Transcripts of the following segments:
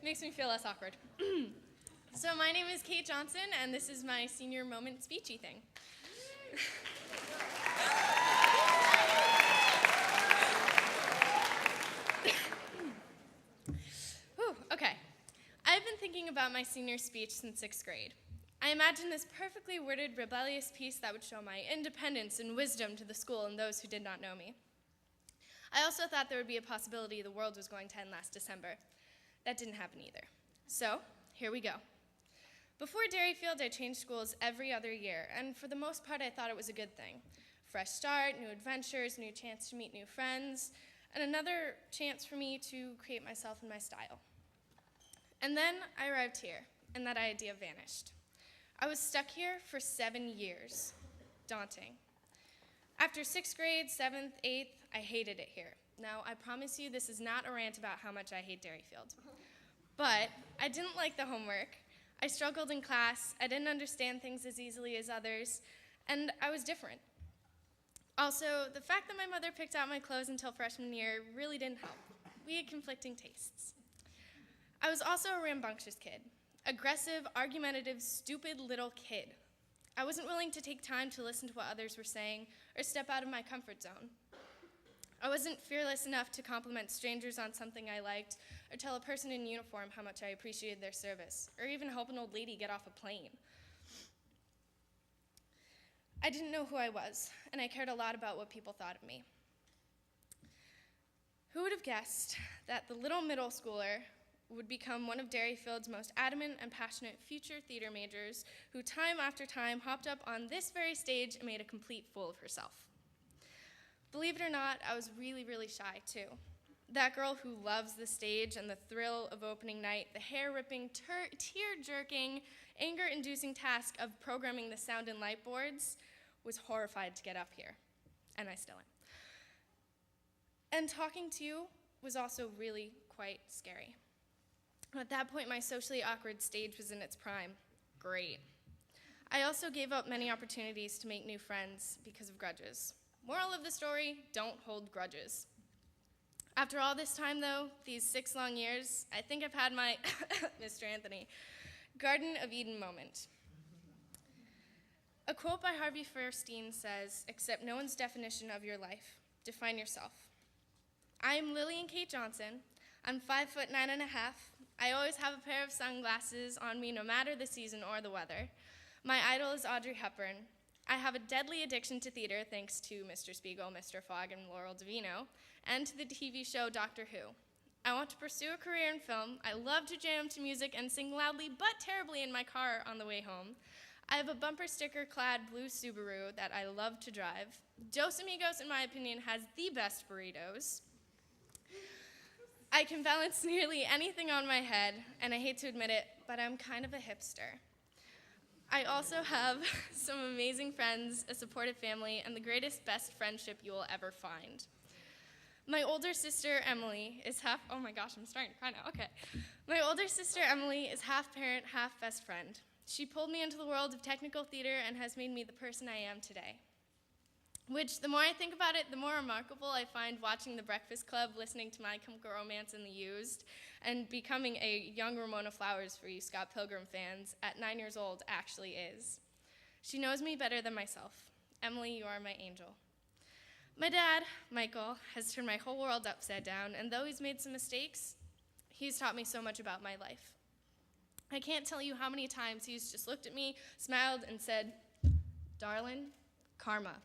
Makes me feel less awkward. So my name is Kate Johnson, and this is my senior moment speechy thing. Whew, okay. I've been thinking about my senior speech since 6th grade. I imagined this perfectly worded, rebellious piece that would show my independence and wisdom to the school and those who did not know me. I also thought there would be a possibility the world was going to end last December. That didn't happen either. So, here we go. Before Derryfield, I changed schools every other year, and for the most part, I thought it was a good thing. Fresh start, new adventures, new chance to meet new friends, and another chance for me to create myself and my style. And then I arrived here, and that idea vanished. I was stuck here for 7 years. Daunting. After 6th grade, 7th, 8th, I hated it here. Now, I promise you this is not a rant about how much I hate Derryfield. But I didn't like the homework. I struggled in class. I didn't understand things as easily as others, and I was different. Also, the fact that my mother picked out my clothes until freshman year really didn't help. We had conflicting tastes. I was also a rambunctious kid. Aggressive, argumentative, stupid little kid. I wasn't willing to take time to listen to what others were saying or step out of my comfort zone. I wasn't fearless enough to compliment strangers on something I liked or tell a person in uniform how much I appreciated their service or even help an old lady get off a plane. I didn't know who I was, and I cared a lot about what people thought of me. Who would have guessed that the little middle schooler would become one of Derryfield's most adamant and passionate future theater majors who time after time hopped up on this very stage and made a complete fool of herself. Believe it or not, I was really, really shy too. That girl who loves the stage and the thrill of opening night, the hair-ripping, tear-jerking, anger-inducing task of programming the sound and light boards, was horrified to get up here, and I still am. And talking to you was also really quite scary. At that point, my socially awkward stage was in its prime. Great. I also gave up many opportunities to make new friends because of grudges. Moral of the story, don't hold grudges. After all this time, though, these 6 long years, I think I've had my, Mr. Anthony, Garden of Eden moment. A quote by Harvey Fierstein says, "Accept no one's definition of your life. Define yourself." I am Lillian Kate Johnson. I'm 5'9½". I always have a pair of sunglasses on me no matter the season or the weather. My idol is Audrey Hepburn. I have a deadly addiction to theater thanks to Mr. Spiegel, Mr. Fogg, and Laurel Davino, and to the TV show Doctor Who. I want to pursue a career in film. I love to jam to music and sing loudly but terribly in my car on the way home. I have a bumper sticker-clad blue Subaru that I love to drive. Dos Amigos, in my opinion, has the best burritos. I can balance nearly anything on my head, and I hate to admit it, but I'm kind of a hipster. I also have some amazing friends, a supportive family, and the greatest best friendship you will ever find. My older sister, Emily, is oh my gosh, I'm starting to cry now, okay. My older sister, Emily, is half parent, half best friend. She pulled me into the world of technical theater and has made me the person I am today. Which, the more I think about it, the more remarkable I find watching The Breakfast Club, listening to My Chemical Romance and The Used, and becoming a young Ramona Flowers for you Scott Pilgrim fans at 9 years old actually is. She knows me better than myself. Emily, you are my angel. My dad, Michael, has turned my whole world upside down, and though he's made some mistakes, he's taught me so much about my life. I can't tell you how many times he's just looked at me, smiled, and said, "Darling, karma."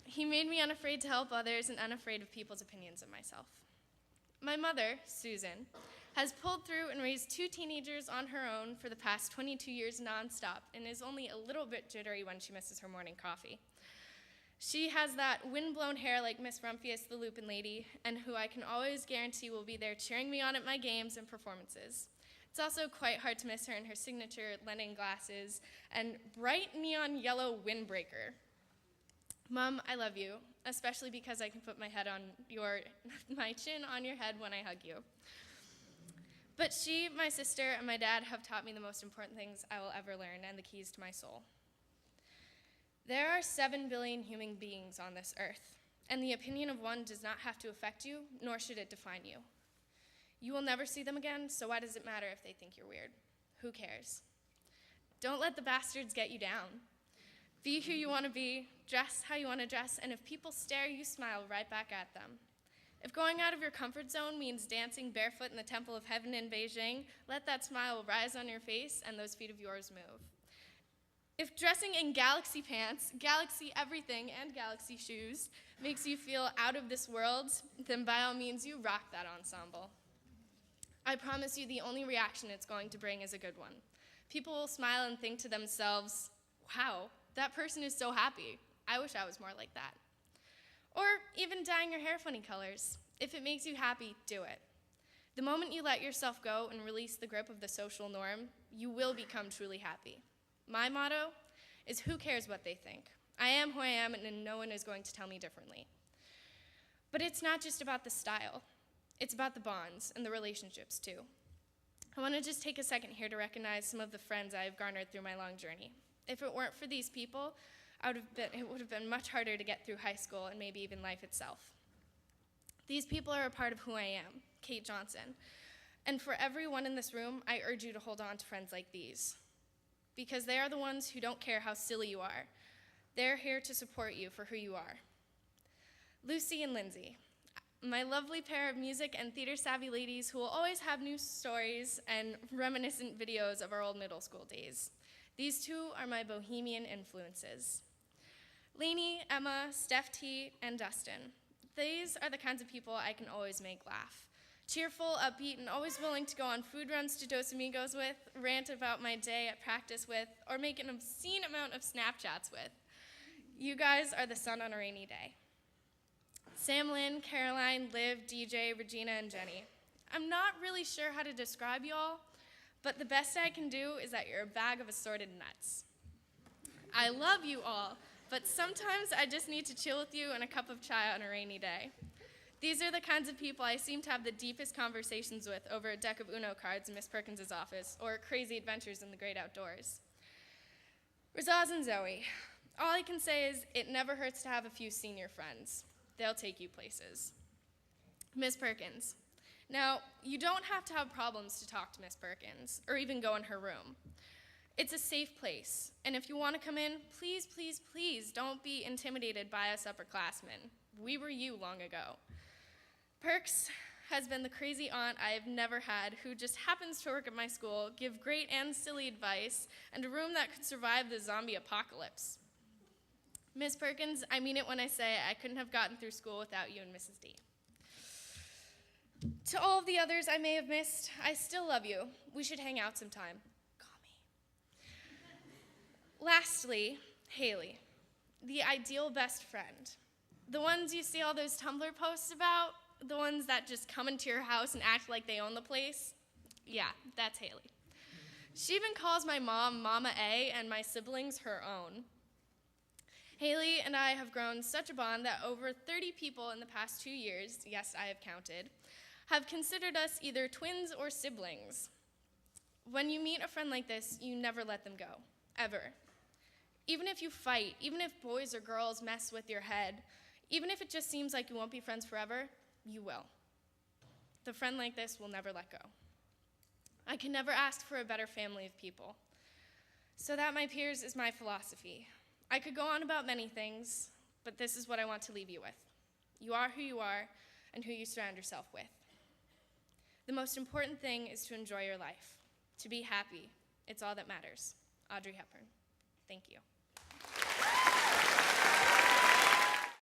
He made me unafraid to help others and unafraid of people's opinions of myself. My mother, Susan, has pulled through and raised 2 teenagers on her own for the past 22 years nonstop and is only a little bit jittery when she misses her morning coffee. She has that wind-blown hair like Miss Rumphius the Lupin Lady, and who I can always guarantee will be there cheering me on at my games and performances. It's also quite hard to miss her in her signature Lennon glasses and bright neon yellow windbreaker. Mom, I love you, especially because I can put my chin on your head when I hug you. But she, my sister, and my dad have taught me the most important things I will ever learn and the keys to my soul. There are 7 billion human beings on this earth, and the opinion of one does not have to affect you, nor should it define you. You will never see them again, so why does it matter if they think you're weird? Who cares? Don't let the bastards get you down. Be who you want to be, dress how you want to dress, and if people stare, you smile right back at them. If going out of your comfort zone means dancing barefoot in the Temple of Heaven in Beijing, let that smile rise on your face and those feet of yours move. If dressing in galaxy pants, galaxy everything, and galaxy shoes makes you feel out of this world, then by all means, you rock that ensemble. I promise you the only reaction it's going to bring is a good one. People will smile and think to themselves, wow, that person is so happy. I wish I was more like that. Or even dyeing your hair funny colors. If it makes you happy, do it. The moment you let yourself go and release the grip of the social norm, you will become truly happy. My motto is who cares what they think? I am who I am, and no one is going to tell me differently. But it's not just about the style. It's about the bonds and the relationships, too. I want to just take a second here to recognize some of the friends I have garnered through my long journey. If it weren't for these people, it would have been much harder to get through high school and maybe even life itself. These people are a part of who I am, Kate Johnson. And for everyone in this room, I urge you to hold on to friends like these, because they are the ones who don't care how silly you are. They're here to support you for who you are. Lucy and Lindsay, my lovely pair of music and theater-savvy ladies who will always have new stories and reminiscent videos of our old middle school days. These two are my bohemian influences. Lainey, Emma, Steph T, and Dustin. These are the kinds of people I can always make laugh. Cheerful, upbeat, and always willing to go on food runs to Dos Amigos with, rant about my day at practice with, or make an obscene amount of Snapchats with. You guys are the sun on a rainy day. Sam, Lynn, Caroline, Liv, DJ, Regina, and Jenny. I'm not really sure how to describe y'all, but the best I can do is that you're a bag of assorted nuts. I love you all, but sometimes I just need to chill with you and a cup of chai on a rainy day. These are the kinds of people I seem to have the deepest conversations with over a deck of Uno cards in Miss Perkins' office, or crazy adventures in the great outdoors. Razaz and Zoe, all I can say is it never hurts to have a few senior friends. They'll take you places. Miss Perkins. Now, you don't have to have problems to talk to Miss Perkins, or even go in her room. It's a safe place, and if you want to come in, please, please, please don't be intimidated by us upperclassmen. We were you long ago. Perks has been the crazy aunt I have never had who just happens to work at my school, give great and silly advice, and a room that could survive the zombie apocalypse. Miss Perkins, I mean it when I say I couldn't have gotten through school without you and Mrs. D. To all of the others I may have missed, I still love you. We should hang out sometime. Call me. Lastly, Haley, the ideal best friend. The ones you see all those Tumblr posts about, the ones that just come into your house and act like they own the place. Yeah, that's Haley. She even calls my mom Mama A and my siblings her own. Haley and I have grown such a bond that over 30 people in the past 2 years, yes, I have counted, have considered us either twins or siblings. When you meet a friend like this, you never let them go, ever. Even if you fight, even if boys or girls mess with your head, even if it just seems like you won't be friends forever, you will. The friend like this will never let go. I can never ask for a better family of people. So that, my peers, is my philosophy. I could go on about many things, but this is what I want to leave you with. You are who you are and who you surround yourself with. The most important thing is to enjoy your life, to be happy. It's all that matters. Audrey Hepburn. Thank you.